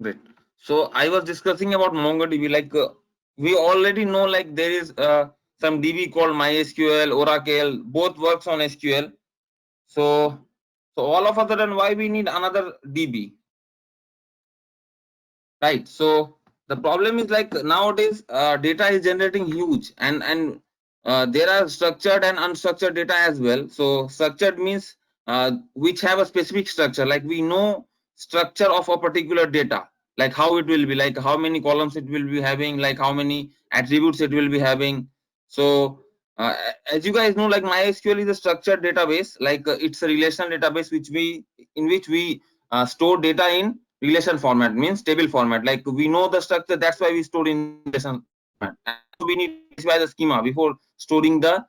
Great. So I was discussing about MongoDB. Like we already know, like there is some DB called MySQL, Oracle. Both works on SQL. So all of a sudden, why we need another DB, right? So the problem is like nowadays, data is generating huge, and there are structured and unstructured data as well. So structured means which have a specific structure. Like we know structure of a particular data, like how it will be, like how many columns it will be having, like how many attributes it will be having. So as you guys know, like MySQL is a structured database. Like it's a relational database which we store data in relation format, means table format. Like we know the structure, that's why we store in relation format. And also we need to specify the schema before storing the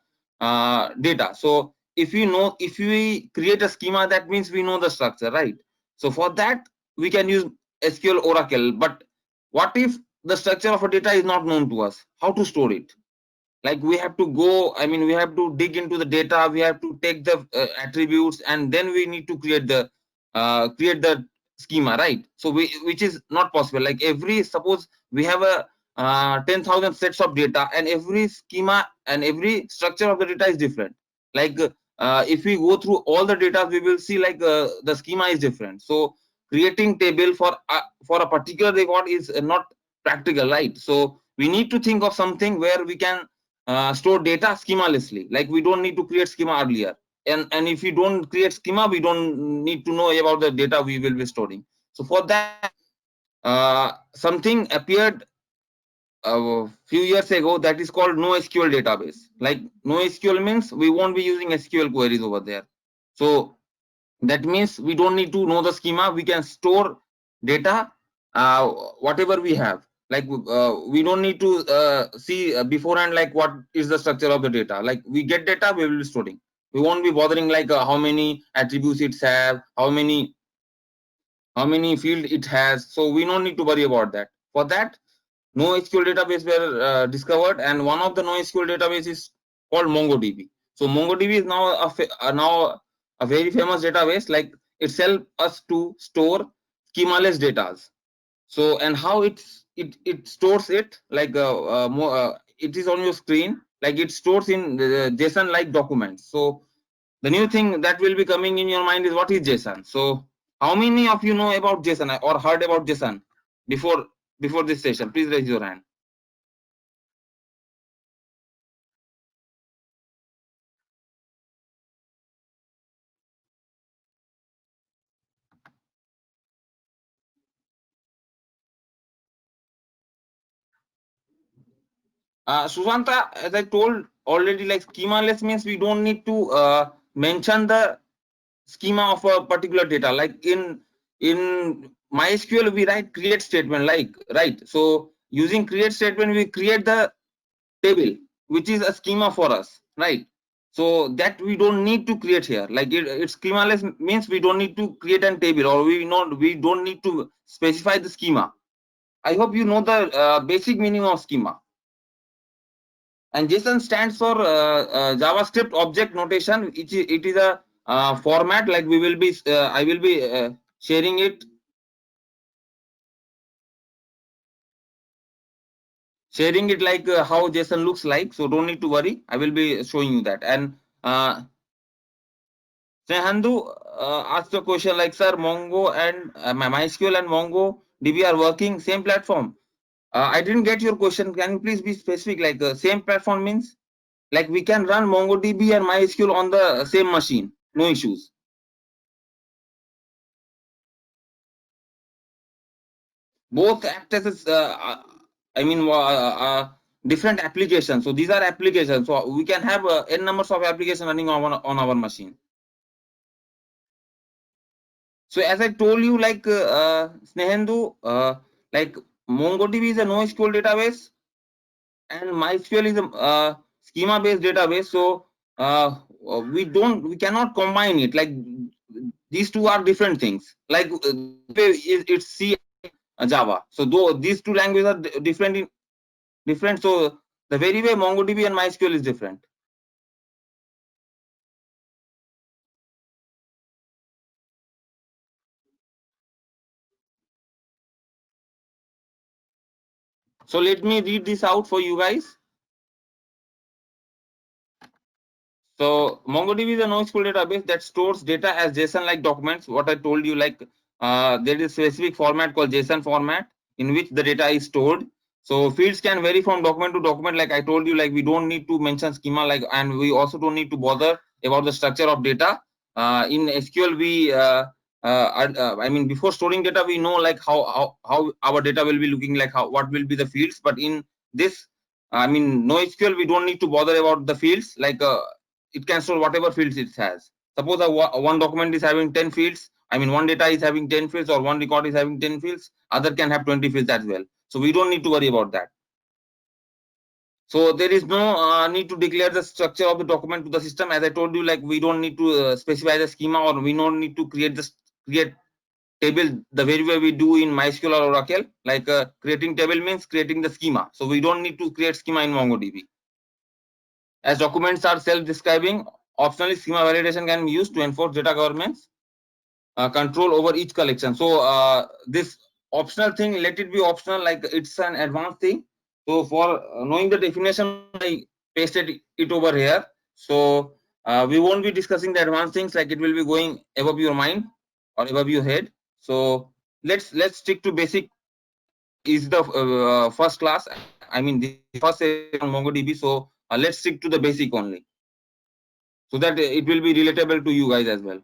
data. So if we create a schema, that means we know the structure, right? So for that we can use SQL Oracle. But what if the structure of a data is not known to us? How to store it? Like we have to go, I mean, we have to dig into the data, we have to take the attributes, and then we need to create the schema, right? So which is not possible. Like suppose we have a 10,000 sets of data, and every schema and every structure of the data is different. Like if we go through all the data, we will see like the schema is different. So creating table for a particular record is not practical, right? So we need to think of something where we can store data schemalessly. Like we don't need to create schema earlier, and if we don't create schema, we don't need to know about the data we will be storing. So for that, something appeared a few years ago that is called NoSQL database. Like NoSQL means we won't be using SQL queries over there. So that means we don't need to know the schema, we can store data whatever we have. Like we don't need to see beforehand like what is the structure of the data. Like we get data, we will be storing. We won't be bothering like how many attributes it have, how many field it has. So we don't need to worry about that. For that, NoSQL database were discovered, and one of the NoSQL database is called MongoDB. So MongoDB is now a very famous database. Like it helps us to store schemaless data. So and how it stores it, like it is on your screen. Like it stores in JSON like documents. So the new thing that will be coming in your mind is what is JSON. So how many of you know about JSON or heard about JSON before before this session? Please raise your hand. Sushanta, as I told already, like schemaless means we don't need to mention the schema of a particular data. Like in MySQL, we write create statement, like right. So using create statement, we create the table, which is a schema for us, right? So that we don't need to create here. Like it's schemaless means we don't need to create a table, or we don't need to specify the schema. I hope you know the basic meaning of schema. And JSON stands for JavaScript object notation. It is a format. Like I will be sharing it like how JSON looks like. So don't need to worry. I will be showing you that. And Snehandu asked a question like, sir, Mongo and MySQL and Mongo DB are working same platform. I didn't get your question. Can you please be specific? Like same platform means like we can run MongoDB and MySQL on the same machine, no issues. Both act as I mean different applications. So these are applications. So we can have n numbers of applications running on our machine. So as I told you, like Snehendu, like MongoDB is a NoSQL database, and MySQL is a schema based database. So we cannot combine it. Like these two are different things. Like it's C Java. So though these two languages are different. So the very way MongoDB and MySQL is different. So let me read this out for you guys. So MongoDB is a NoSQL database that stores data as JSON-like documents. What I told you, like there is a specific format called JSON format in which the data is stored. So fields can vary from document to document. Like I told you, like we don't need to mention schema, like, and we also don't need to bother about the structure of data. In SQL, I mean, before storing data, we know like how our data will be looking like, how what will be the fields. But in this, I mean, NoSQL, we don't need to bother about the fields. Like it can store whatever fields it has. Suppose one document is having 10 fields. I mean, one data is having 10 fields, or one record is having 10 fields. Other can have 20 fields as well. So we don't need to worry about that. So there is no need to declare the structure of the document to the system. As I told you, like we don't need to specify the schema, or we don't need to create table the very way we do in MySQL or Oracle. Like creating table means creating the schema. So we don't need to create schema in MongoDB. As documents are self-describing, optionally schema validation can be used to enforce data governance control over each collection. So this optional thing, let it be optional, like it's an advanced thing. So for knowing the definition, I pasted it over here. So we won't be discussing the advanced things, like it will be going above your mind or above your head. So let's stick to basic. Is the first class, I mean the first session on MongoDB. So let's stick to the basic only, so that it will be relatable to you guys as well.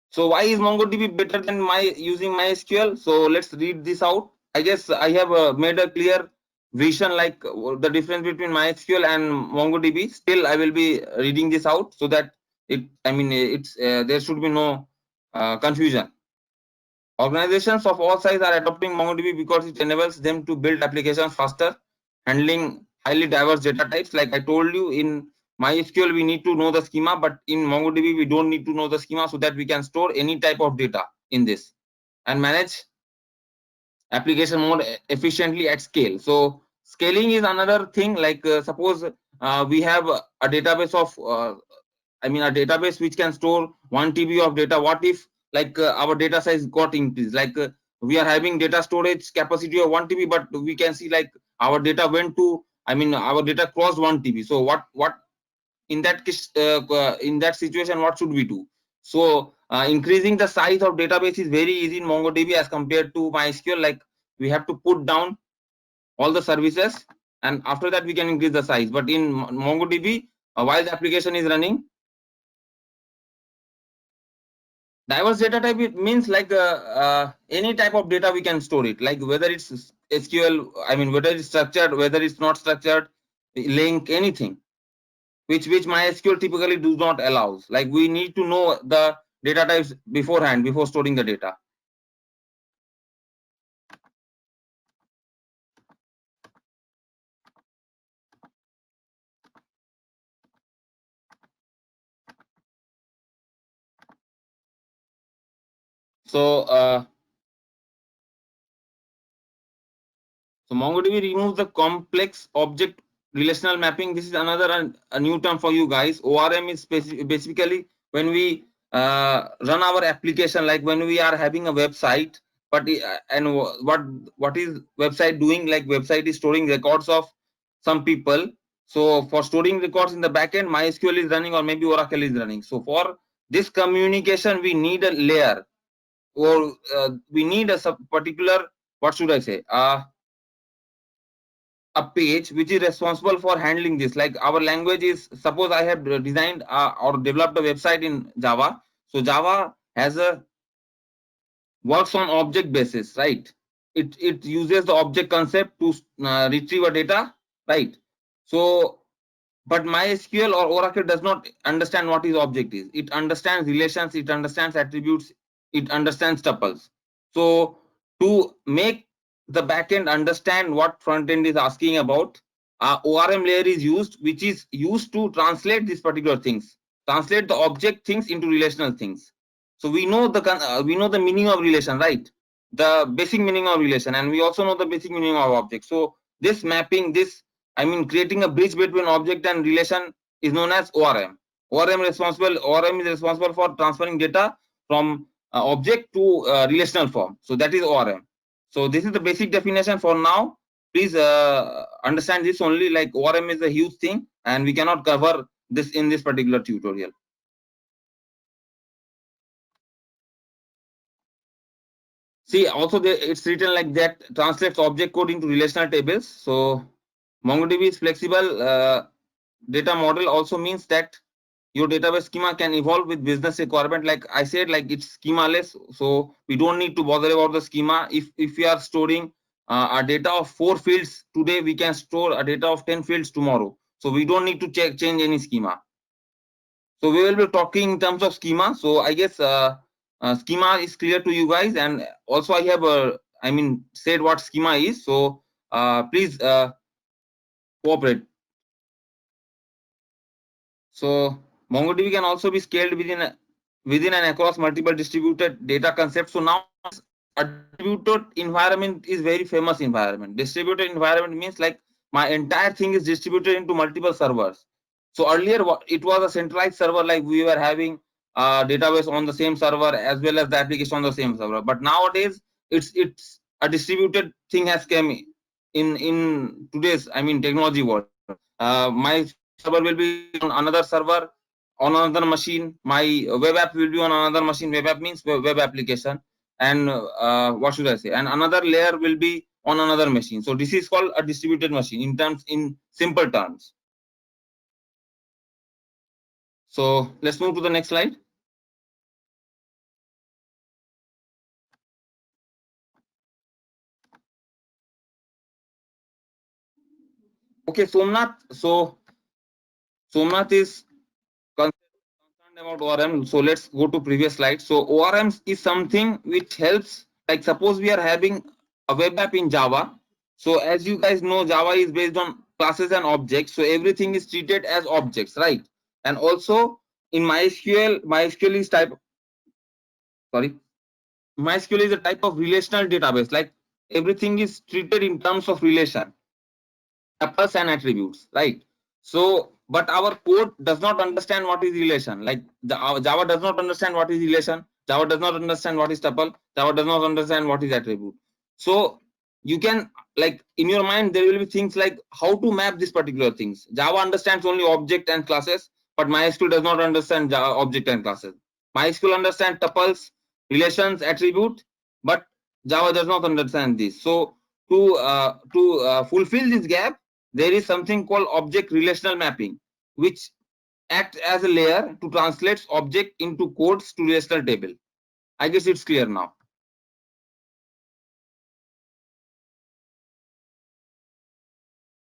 So why is MongoDB better than using MySQL? So let's read this out. I guess I have made a clear vision, like the difference between MySQL and MongoDB. Still, I will be reading this out so that I mean, it's there should be no confusion. Organizations of all sizes are adopting MongoDB because it enables them to build applications faster, handling highly diverse data types. Like I told you, in MySQL, we need to know the schema, but in MongoDB, we don't need to know the schema, so that we can store any type of data in this and manage application more efficiently at scale. So scaling is another thing. Like suppose we have a database of I mean a database which can store 1 TB of data. What if like our data size got increased? Like we are having data storage capacity of 1 TB, but we can see like our data went to, I mean our data crossed 1 TB. So what in that case, in that situation, what should we do? So increasing the size of database is very easy in MongoDB as compared to MySQL. Like we have to put down all the services, and after that we can increase the size. But in MongoDB, while the application is running, diverse data type, it means like any type of data we can store it, like whether it's SQL, I mean whether it's structured, whether it's not structured, link, anything, which MySQL typically does not allows. Like we need to know the data types beforehand before storing the data. So so MongoDB removes the complex object relational mapping. This is another a new term for you guys. ORM is basically when we run our application, like when we are having a website, but and what is website doing? Like website is storing records of some people. So for storing records in the backend, MySQL is running, or maybe Oracle is running. So for this communication, we need a layer, or we need a particular, what should I say? A page which is responsible for handling this. Like our language is, suppose I have designed or developed a website in Java. So Java has a works on object basis, right? It uses the object concept to retrieve a data, right? So but MySQL or Oracle does not understand what is object is. It understands relations, it understands attributes, it understands tuples. So to make the backend understand what front end is asking about, ORM layer is used, which is used to translate these particular things, translate the object things into relational things. So we know the meaning of relation, right? The basic meaning of relation, and we also know the basic meaning of object. So this mapping, this, I mean, creating a bridge between object and relation is known as ORM. ORM is responsible for transferring data from object to relational form. So that is ORM. So this is the basic definition for now. Please understand this only, like ORM is a huge thing and we cannot cover this in this particular tutorial. See, also it's written like that, translates object code into relational tables. So MongoDB is flexible data model also means that your database schema can evolve with business requirement. Like I said, like it's schema-less, so we don't need to bother about the schema. If we are storing a data of 4 fields today, we can store a data of 10 fields tomorrow. So we don't need to change any schema. So we will be talking in terms of schema. So I guess schema is clear to you guys, and also I have said what schema is. So please cooperate. So MongoDB can also be scaled within and across multiple distributed data concepts. So now a distributed environment is very famous environment. Distributed environment means like my entire thing is distributed into multiple servers. So earlier it was a centralized server, like we were having a database on the same server as well as the application on the same server. But nowadays it's a distributed thing has come in today's technology world. My server will be on another server on another machine. My web app will be on another machine. Web app means web application, and what should I say? And another layer will be on another machine. So this is called a distributed machine in simple terms. So let's move to the next slide. Okay, Somnath. So Somnath is concerned about ORM. So let's go to previous slide. So ORM is something which helps, like suppose we are having a web app in Java. So as you guys know, Java is based on classes and objects. So everything is treated as objects, right? And also in MySQL is MySQL is a type of relational database. Like everything is treated in terms of relation, tuples and attributes, right? So, but our code does not understand what is relation. Like Java does not understand what is relation. Java does not understand what is tuple. Java does not understand what is attribute. So you can, like in your mind there will be things like how to map these particular things. Java understands only object and classes, but MySQL does not understand Java object and classes. MySQL understands tuples, relations, attribute, but Java does not understand this. So to fulfill this gap, there is something called object relational mapping, which acts as a layer to translate object into codes to relational table. I guess it's clear now.